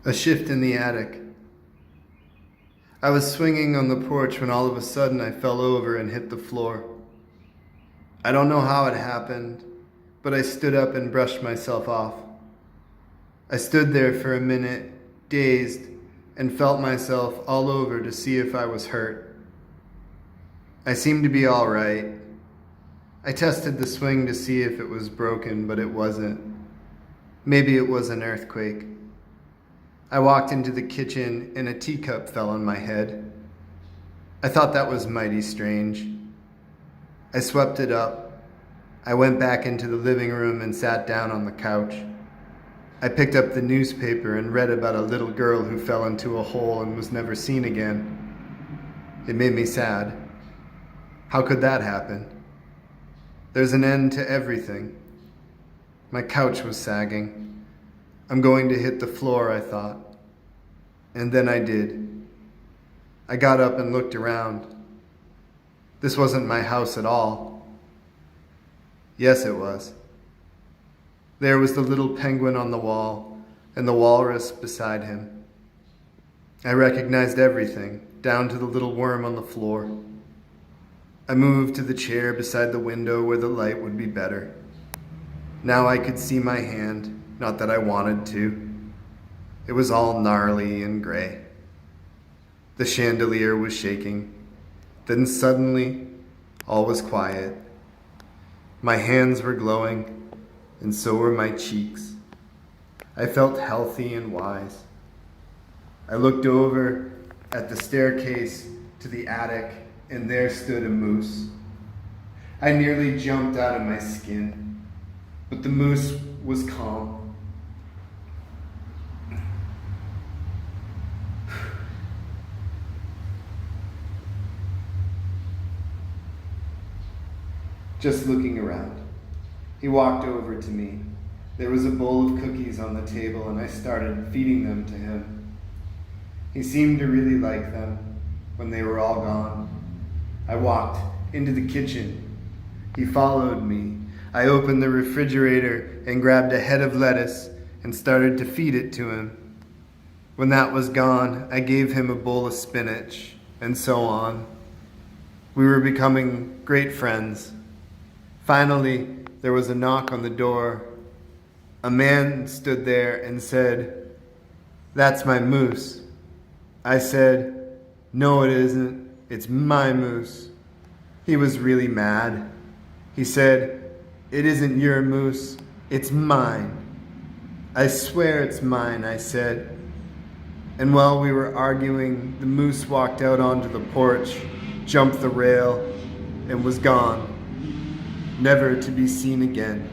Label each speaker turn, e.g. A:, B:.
A: A shift in the attic. I was swinging on the porch when all of a sudden I fell over and hit the floor. I don't know how it happened, but I stood up and brushed myself off. I stood there for a minute, dazed, and felt myself all over to see if I was hurt. I seemed to be all right. I tested the swing to see if it was broken, but it wasn't. Maybe it was an earthquake. I walked into the kitchen and a teacup fell on my head. I thought that was mighty strange. I swept it up. I went back into the living room and sat down on the couch. I picked up the newspaper and read about a little girl who fell into a hole and was never seen again. It made me sad. How could that happen? There's an end to everything. My couch was sagging. I'm going to hit the floor, I thought. And then I did. I got up and looked around. This wasn't my house at all. Yes, it was. There was the little penguin on the wall and the walrus beside him. I recognized everything, down to the little worm on the floor. I moved to the chair beside the window where the light would be better. Now I could see my hand. Not that I wanted to. It was all gnarly and gray. The chandelier was shaking. Then suddenly, all was quiet. My hands were glowing, and so were my cheeks. I felt healthy and wise. I looked over at the staircase to the attic, and there stood a moose. I nearly jumped out of my skin, but the moose was calm. Just looking around. He walked over to me. There was a bowl of cookies on the table, and I started feeding them to him. He seemed to really like them when they were all gone. I walked into the kitchen. He followed me. I opened the refrigerator and grabbed a head of lettuce and started to feed it to him. When that was gone, I gave him a bowl of spinach, and so on. We were becoming great friends. Finally, there was a knock on the door. A man stood there and said, "That's my moose." I said, "No, it isn't. It's my moose." He was really mad. He said, "It isn't your moose. It's mine." "I swear it's mine," I said. And while we were arguing, the moose walked out onto the porch, jumped the rail, and was gone, never to be seen again.